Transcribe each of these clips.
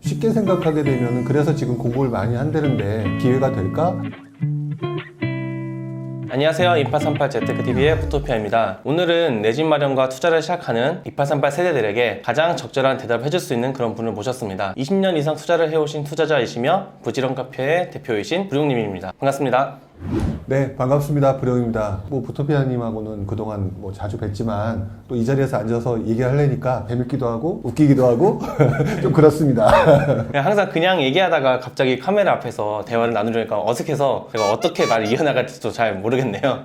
쉽게 생각하게 되면 그래서 지금 공부를 많이 한다는데 기회가 될까? 안녕하세요. 2838 재테크TV의 부토피아입니다. 오늘은 내 집 마련과 투자를 시작하는 2838 세대들에게 가장 적절한 대답을 해줄 수 있는 그런 분을 모셨습니다. 20년 이상 투자를 해오신 투자자이시며 부지런 카페의 대표이신 부룡님입니다. 반갑습니다. 네, 반갑습니다. 부룡입니다. 부토피아님하고는 그동안 자주 뵀지만 또 이 자리에서 앉아서 얘기하려니까 재밌기도 하고 웃기기도 하고 좀 그렇습니다. 항상 그냥 얘기하다가 갑자기 카메라 앞에서 대화를 나누려니까 어색해서 제가 어떻게 말을 이어나갈지도 잘 모르겠네요.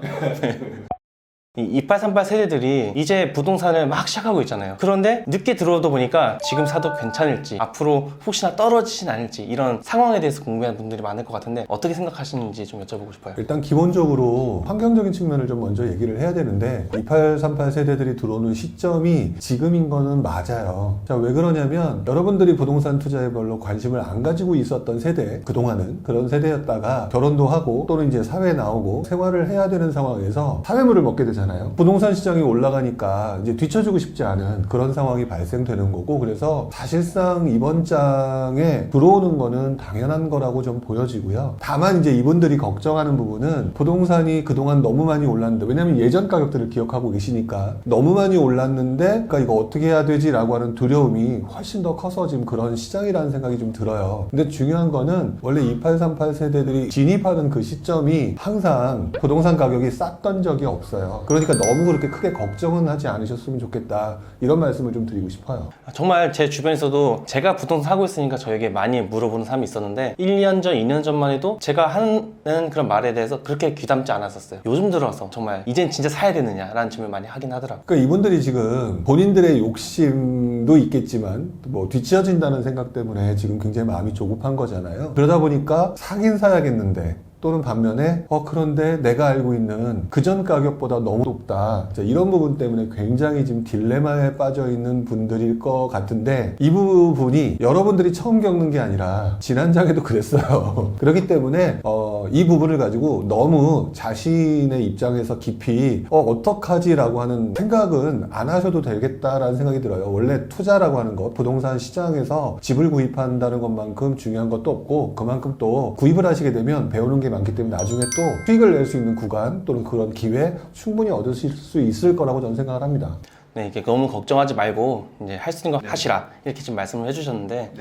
이 2838 세대들이 이제 부동산을 막 시작하고 있잖아요. 그런데 늦게 들어오다 보니까 지금 사도 괜찮을지, 앞으로 혹시나 떨어지진 않을지 이런 상황에 대해서 궁금해하는 분들이 많을 것 같은데 어떻게 생각하시는지 좀 여쭤보고 싶어요. 일단 기본적으로 환경적인 측면을 좀 먼저 얘기를 해야 되는데 2838 세대들이 들어오는 시점이 지금인 거는 맞아요. 자, 왜 그러냐면 여러분들이 부동산 투자에 별로 관심을 안 가지고 있었던 세대, 그동안은 그런 세대였다가 결혼도 하고 또는 이제 사회에 나오고 생활을 해야 되는 상황에서 사회물을 먹게 되잖아요. 부동산 시장이 올라가니까 이제 뒤처지고 싶지 않은 그런 상황이 발생되는 거고, 그래서 사실상 이번 장에 들어오는 거는 당연한 거라고 좀 보여지고요. 다만 이제 이분들이 걱정하는 부분은 부동산이 그동안 너무 많이 올랐는데, 왜냐면 예전 가격들을 기억하고 계시니까 너무 많이 올랐는데 그러니까 이거 어떻게 해야 되지? 라고 하는 두려움이 훨씬 더 커서 지금 그런 시장이라는 생각이 좀 들어요. 근데 중요한 거는 원래 2838 세대들이 진입하는 그 시점이 항상 부동산 가격이 쌌던 적이 없어요. 그러니까 너무 그렇게 크게 걱정은 하지 않으셨으면 좋겠다, 이런 말씀을 좀 드리고 싶어요. 정말 제 주변에서도 제가 부동산 사고 있으니까 저에게 많이 물어보는 사람이 있었는데 1년 전, 2년 전만 해도 제가 하는 그런 말에 대해서 그렇게 귀담지 않았었어요. 요즘 들어서 정말 이젠 진짜 사야 되느냐라는 질문을 많이 하긴 하더라고요. 그러니까 이분들이 지금 본인들의 욕심도 있겠지만 뒤처진다는 생각 때문에 지금 굉장히 마음이 조급한 거잖아요. 그러다 보니까 사긴 사야겠는데, 또는 반면에 그런데 내가 알고 있는 그전 가격보다 너무 높다, 이런 부분 때문에 굉장히 지금 딜레마에 빠져 있는 분들일 것 같은데, 이 부분이 여러분들이 처음 겪는 게 아니라 지난 장에도 그랬어요. 그렇기 때문에 이 부분을 가지고 너무 자신의 입장에서 깊이 어떡하지? 라고 하는 생각은 안 하셔도 되겠다라는 생각이 들어요. 원래 투자라고 하는 것, 부동산 시장에서 집을 구입한다는 것만큼 중요한 것도 없고, 그만큼 또 구입을 하시게 되면 배우는 게 많기 때문에 나중에 또 수익을 낼 수 있는 구간 또는 그런 기회 충분히 얻으실 수 있을 거라고 저는 생각을 합니다. 네, 이렇게 너무 걱정하지 말고 이제 할 수 있는 거 하시라, 이렇게 지금 말씀을 해주셨는데,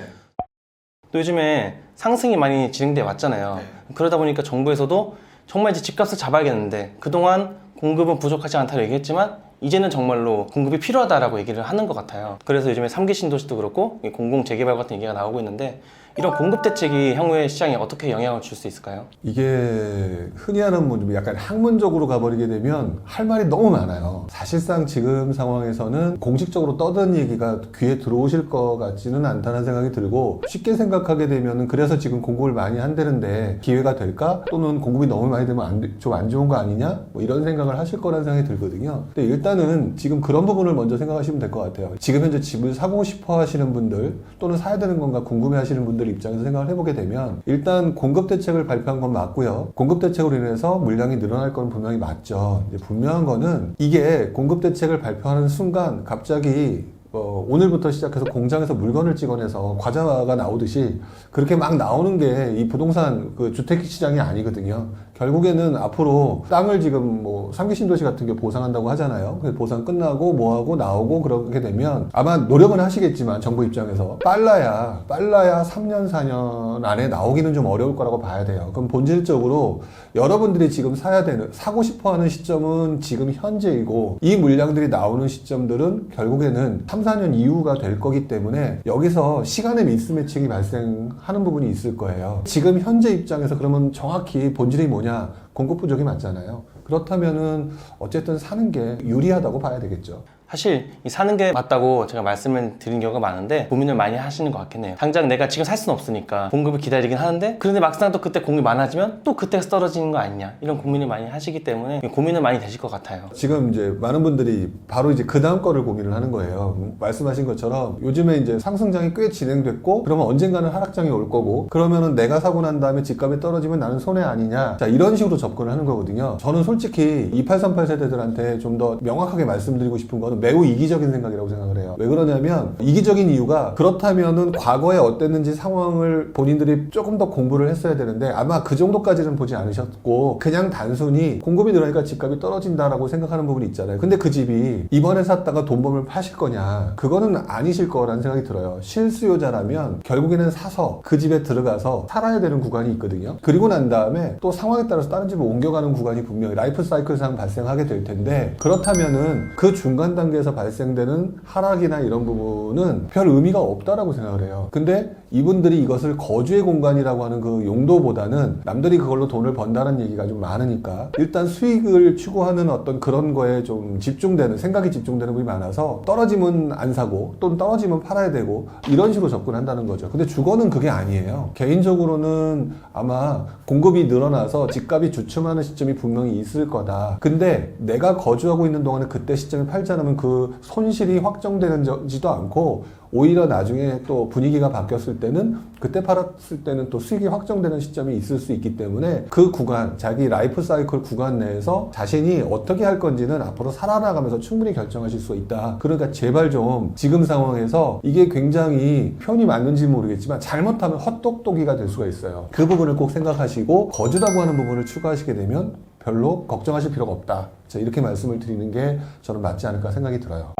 또 요즘에 상승이 많이 진행돼 왔잖아요. 그러다 보니까 정부에서도 정말 이제 집값을 잡아야겠는데, 그동안 공급은 부족하지 않다고 얘기했지만 이제는 정말로 공급이 필요하다라고 얘기를 하는 것 같아요. 그래서 요즘에 3기 신도시도 그렇고 공공 재개발 같은 얘기가 나오고 있는데, 이런 공급 대책이 향후에 시장에 어떻게 영향을 줄 수 있을까요? 이게 흔히 하는 좀 약간 학문적으로 가버리게 되면 할 말이 너무 많아요. 사실상 지금 상황에서는 공식적으로 떠드는 얘기가 귀에 들어오실 것 같지는 않다는 생각이 들고, 쉽게 생각하게 되면 그래서 지금 공급을 많이 한다는데 기회가 될까? 또는 공급이 너무 많이 되면 좀 안 좋은 거 아니냐? 이런 생각을 하실 거라는 생각이 들거든요. 근데 일단은 지금 그런 부분을 먼저 생각하시면 될 것 같아요. 지금 현재 집을 사고 싶어 하시는 분들, 또는 사야 되는 건가 궁금해 하시는 분들 입장에서 생각을 해보게 되면, 일단 공급 대책을 발표한 건 맞고요. 공급 대책으로 인해서 물량이 늘어날 건 분명히 맞죠. 이제 분명한 거는 이게 공급 대책을 발표하는 순간 갑자기 오늘부터 시작해서 공장에서 물건을 찍어내서 과자가 나오듯이 그렇게 막 나오는 게 이 부동산 주택 시장이 아니거든요. 결국에는 앞으로 땅을 지금 3기 신도시 같은 게 보상한다고 하잖아요. 그래서 보상 끝나고 뭐하고 나오고 그렇게 되면 아마 노력은 하시겠지만 정부 입장에서 빨라야 3년 4년 안에 나오기는 좀 어려울 거라고 봐야 돼요. 그럼 본질적으로 여러분들이 지금 사고 싶어 하는 시점은 지금 현재이고, 이 물량들이 나오는 시점들은 결국에는 3, 4년 이후가 될 거기 때문에 여기서 시간의 미스매칭이 발생하는 부분이 있을 거예요. 지금 현재 입장에서 그러면 정확히 본질이 뭐냐? 공급 부족이 맞잖아요. 그렇다면은 어쨌든 사는 게 유리하다고 봐야 되겠죠. 사실 이 사는 게 맞다고 제가 말씀을 드린 경우가 많은데 고민을 많이 하시는 것 같긴 해요. 당장 내가 지금 살 수는 없으니까 공급을 기다리긴 하는데, 그런데 막상 또 그때 공급이 많아지면 또 그때가 떨어지는 거 아니냐, 이런 고민을 많이 하시기 때문에 고민을 많이 되실 것 같아요. 지금 이제 많은 분들이 바로 이제 그 다음 거를 고민을 하는 거예요. 말씀하신 것처럼 요즘에 이제 상승장이 꽤 진행됐고, 그러면 언젠가는 하락장이 올 거고, 그러면은 내가 사고 난 다음에 집값이 떨어지면 나는 손해 아니냐, 이런 식으로 접근을 하는 거거든요. 저는 솔직히 2838 세대들한테 좀 더 명확하게 말씀드리고 싶은 거는 매우 이기적인 생각이라고 생각을 해요. 왜 그러냐면 이기적인 이유가 그렇다면은 과거에 어땠는지 상황을 본인들이 조금 더 공부를 했어야 되는데 아마 그 정도까지는 보지 않으셨고 그냥 단순히 공급이 늘어나니까 집값이 떨어진다라고 생각하는 부분이 있잖아요. 근데 그 집이 이번에 샀다가 돈 벌면 파실 거냐? 그거는 아니실 거라는 생각이 들어요. 실수요자라면 결국에는 사서 그 집에 들어가서 살아야 되는 구간이 있거든요. 그리고 난 다음에 또 상황에 따라서 다른 집을 옮겨가는 구간이 분명히 라이프 사이클상 발생하게 될 텐데 그렇다면은 그 중간 단계에서 발생되는 하락이나 이런 부분은 별 의미가 없다라고 생각을 해요. 근데 이분들이 이것을 거주의 공간이라고 하는 그 용도보다는 남들이 그걸로 돈을 번다는 얘기가 좀 많으니까 일단 수익을 추구하는 어떤 그런 거에 좀 집중되는 생각이 집중되는 분이 많아서 떨어지면 안 사고 또는 떨어지면 팔아야 되고 이런 식으로 접근한다는 거죠. 근데 주거는 그게 아니에요. 개인적으로는 아마 공급이 늘어나서 집값이 주춤하는 시점이 분명히 있을 거다. 근데 내가 거주하고 있는 동안에 그때 시점에 팔지 않으면 그 손실이 확정되지도 않고 오히려 나중에 또 분위기가 바뀌었을 때는 그때 팔았을 때는 또 수익이 확정되는 시점이 있을 수 있기 때문에 그 구간, 자기 라이프 사이클 구간 내에서 자신이 어떻게 할 건지는 앞으로 살아나가면서 충분히 결정하실 수 있다. 그러니까 제발 좀 지금 상황에서 이게 굉장히 표현이 맞는지 모르겠지만 잘못하면 헛똑똑이가 될 수가 있어요. 그 부분을 꼭 생각하시고 거주라고 하는 부분을 추가하시게 되면 별로 걱정하실 필요가 없다. 이렇게 말씀을 드리는 게 저는 맞지 않을까 생각이 들어요.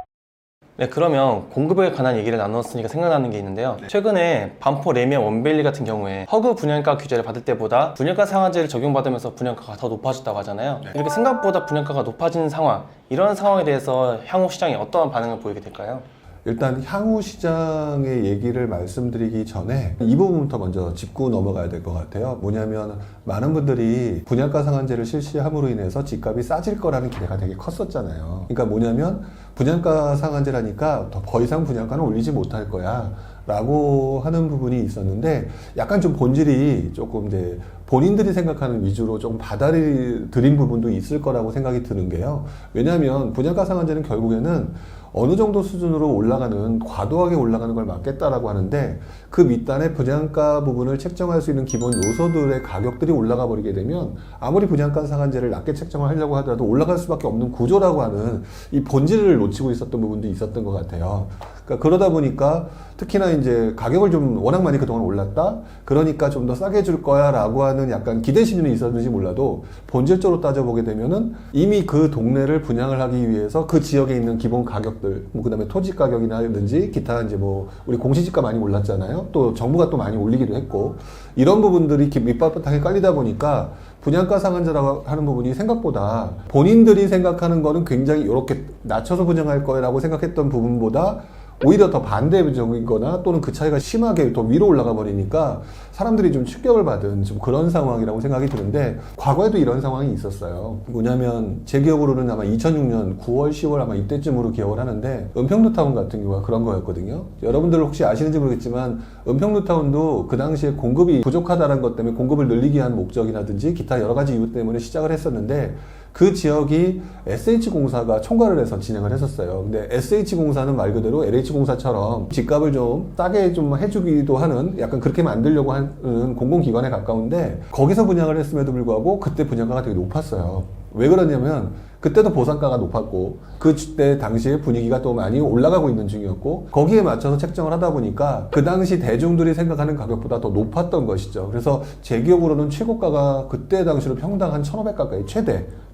네, 그러면 공급에 관한 얘기를 나눴으니까 생각나는 게 있는데요. 최근에 반포 레미안 원베일리 같은 경우에 허그 분양가 규제를 받을 때보다 분양가 상한제를 적용받으면서 분양가가 더 높아졌다고 하잖아요. 이렇게 생각보다 분양가가 높아지는 상황, 이런 상황에 대해서 향후 시장이 어떤 반응을 보이게 될까요? 일단 향후 시장의 얘기를 말씀드리기 전에 이 부분부터 먼저 짚고 넘어가야 될 것 같아요. 뭐냐면 많은 분들이 분양가 상한제를 실시함으로 인해서 집값이 싸질 거라는 기대가 되게 컸었잖아요. 그러니까 뭐냐면 분양가 상한제라니까 더 이상 분양가는 올리지 못할 거야 라고 하는 부분이 있었는데 약간 좀 본질이 조금 이제 본인들이 생각하는 위주로 조금 받아들인 부분도 있을 거라고 생각이 드는 게요. 왜냐하면 분양가 상한제는 결국에는 어느 정도 수준으로 올라가는 과도하게 올라가는 걸 막겠다라고 하는데 그 밑단의 분양가 부분을 책정할 수 있는 기본 요소들의 가격들이 올라가 버리게 되면 아무리 분양가 상한제를 낮게 책정을 하려고 하더라도 올라갈 수밖에 없는 구조라고 하는 이 본질을 놓치고 있었던 부분도 있었던 것 같아요. 그러니까 그러다 보니까 특히나 이제 가격을 좀 워낙 많이 그동안 올랐다? 그러니까 좀 더 싸게 줄 거야 라고 하는 약간 기대 심리는 있었는지 몰라도 본질적으로 따져보게 되면은 이미 그 동네를 분양을 하기 위해서 그 지역에 있는 기본 가격들, 뭐 그다음에 토지 가격이라든지 기타 이제 뭐 우리 공시지가 많이 올랐잖아요. 또 정부가 또 많이 올리기도 했고 이런 부분들이 밑바탕에 깔리다 보니까 분양가 상한제라고 하는 부분이 생각보다 본인들이 생각하는 거는 굉장히 이렇게 낮춰서 분양할 거라고 생각했던 부분보다 오히려 더 반대적이거나 또는 그 차이가 심하게 더 위로 올라가 버리니까 사람들이 좀 충격을 받은 좀 그런 상황이라고 생각이 드는데 과거에도 이런 상황이 있었어요. 뭐냐면 제 기억으로는 아마 2006년 9월, 10월 아마 이때쯤으로 기억을 하는데 은평뉴타운 같은 경우가 그런 거였거든요. 여러분들 혹시 아시는지 모르겠지만 은평뉴타운도 그 당시에 공급이 부족하다는 것 때문에 공급을 늘리기 위한 목적이라든지 기타 여러 가지 이유 때문에 시작을 했었는데 그 지역이 SH공사가 총괄을 해서 진행을 했었어요. 근데 SH공사는 말 그대로 LH공사처럼 집값을 좀 싸게 좀 해주기도 하는 약간 그렇게 만들려고 하는 공공기관에 가까운데 거기서 분양을 했음에도 불구하고 그때 분양가가 되게 높았어요. 왜 그러냐면 그때도 보상가가 높았고 그때 당시에 분위기가 또 많이 올라가고 있는 중이었고 거기에 맞춰서 책정을 하다 보니까 그 당시 대중들이 생각하는 가격보다 더 높았던 것이죠. 그래서 제 기억으로는 최고가가 그때 당시로 평당 한 1,500 가까이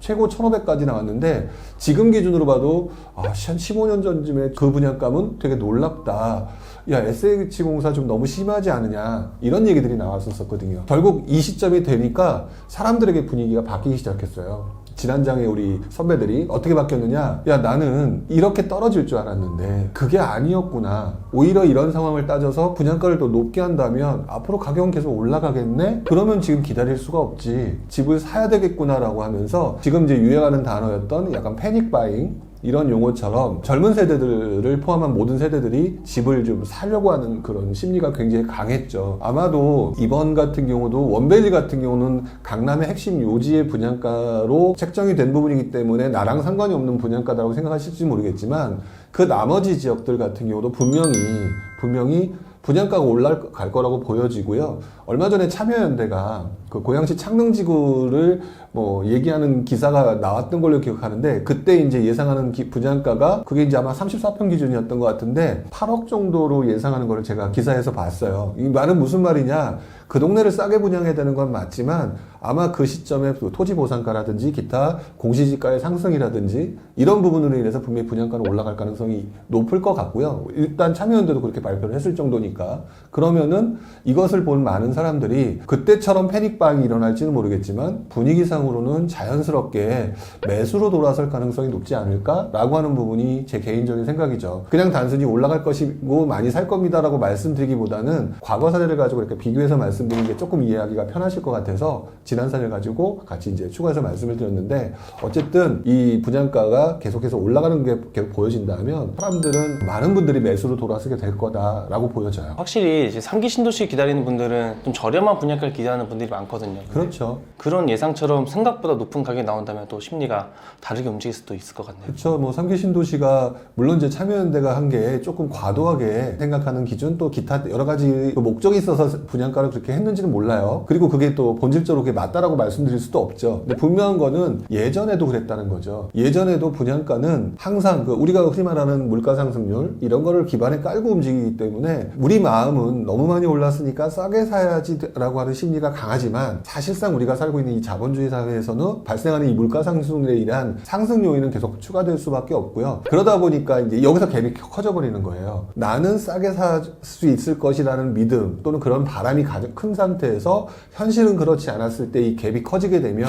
최고 1,500까지 나왔는데 지금 기준으로 봐도 한 15년 전쯤에 그 분양감은 되게 놀랍다. 야, SH공사 좀 너무 심하지 않느냐 이런 얘기들이 나왔었거든요. 결국 이 시점이 되니까 사람들에게 분위기가 바뀌기 시작했어요. 지난장에 우리 선배들이 어떻게 바뀌었느냐, 야 나는 이렇게 떨어질 줄 알았는데 그게 아니었구나. 오히려 이런 상황을 따져서 분양가를 더 높게 한다면 앞으로 가격은 계속 올라가겠네? 그러면 지금 기다릴 수가 없지, 집을 사야 되겠구나 라고 하면서 지금 이제 유행하는 단어였던 약간 패닉 바잉 이런 용어처럼 젊은 세대들을 포함한 모든 세대들이 집을 좀 사려고 하는 그런 심리가 굉장히 강했죠. 아마도 이번 같은 경우도 원베일리 같은 경우는 강남의 핵심 요지의 분양가로 책정이 된 부분이기 때문에 나랑 상관이 없는 분양가라고 생각하실지 모르겠지만 그 나머지 지역들 같은 경우도 분명히 분양가가 올라갈 거라고 보여지고요. 얼마 전에 참여연대가 그 고양시 창릉지구를 뭐 얘기하는 기사가 나왔던 걸로 기억하는데, 그때 이제 예상하는 분양가가 그게 이제 아마 34평 기준이었던 것 같은데 8억 정도로 예상하는 걸 제가 기사에서 봤어요. 이 말은 무슨 말이냐? 그 동네를 싸게 분양해야 되는 건 맞지만 아마 그 시점에 토지 보상가라든지 기타 공시지가의 상승이라든지 이런 부분으로 인해서 분명히 분양가는 올라갈 가능성이 높을 것 같고요. 일단 참여연대도 그렇게 발표를 했을 정도니까, 그러면은 이것을 본 많은 사람들이 그때처럼 패닉방이 일어날지는 모르겠지만 분위기상으로는 자연스럽게 매수로 돌아설 가능성이 높지 않을까라고 하는 부분이 제 개인적인 생각이죠. 그냥 단순히 올라갈 것이고 많이 살 겁니다라고 말씀드리기보다는 과거 사례를 가지고 이렇게 비교해서 말씀드리는 게 조금 이해하기가 편하실 것 같아서 지난 사례를 가지고 같이 이제 추가해서 말씀을 드렸는데, 어쨌든 이 분양가가 계속해서 올라가는 게 계속 보여진다면 사람들은 많은 분들이 매수로 돌아서게 될 거다라고 보여져요. 확실히 이제 3기 신도시 기다리는 분들은 좀 저렴한 분양가를 기대하는 분들이 많거든요. 그렇죠. 그런 예상처럼 생각보다 높은 가격이 나온다면 또 심리가 다르게 움직일 수도 있을 것 같네요. 그렇죠. 뭐 3기 신도시가 물론 이제 참여연대가 한 게 조금 과도하게 생각하는 기준, 또 기타 여러 가지 목적이 있어서 분양가를 그렇게 했는지는 몰라요. 그리고 그게 또 본질적으로 그게 맞다라고 말씀드릴 수도 없죠. 근데 분명한 거는 예전에도 그랬다는 거죠. 예전에도 분양가는 항상 그 우리가 흔히 말하는 물가 상승률 이런 거를 기반에 깔고 움직이기 때문에 우리 마음은 너무 많이 올랐으니까 싸게 사야지라고 하는 심리가 강하지만, 사실상 우리가 살고 있는 이 자본주의 사회에서는 발생하는 이 물가 상승률에 의한 상승 요인은 계속 추가될 수밖에 없고요. 그러다 보니까 이제 여기서 갭이 커져 버리는 거예요. 나는 싸게 살 수 있을 것이라는 믿음 또는 그런 바람이 가장 큰 상태에서 현실은 그렇지 않았을 때 이 갭이 커지게 되면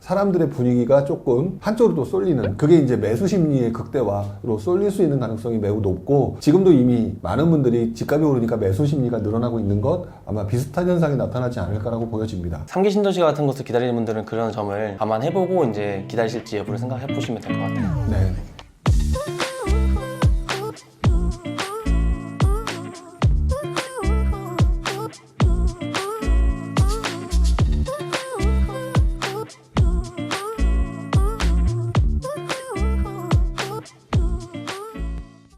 사람들의 분위기가 조금 한쪽으로 또 쏠리는, 그게 이제 매수 심리의 극대화로 쏠릴 수 있는 가능성이 매우 높고, 지금도 이미 많은 분들이 집값이 오르니까 매수 심리가 늘어나고 있는 것, 아마 비슷한 현상이 나타나지 않을까라고 보여집니다. 3기 신도시 같은 곳을 기다리는 분들은 그런 점을 감안해보고 이제 기다리실지 여부를 생각해 보시면 될 것 같아요. 네.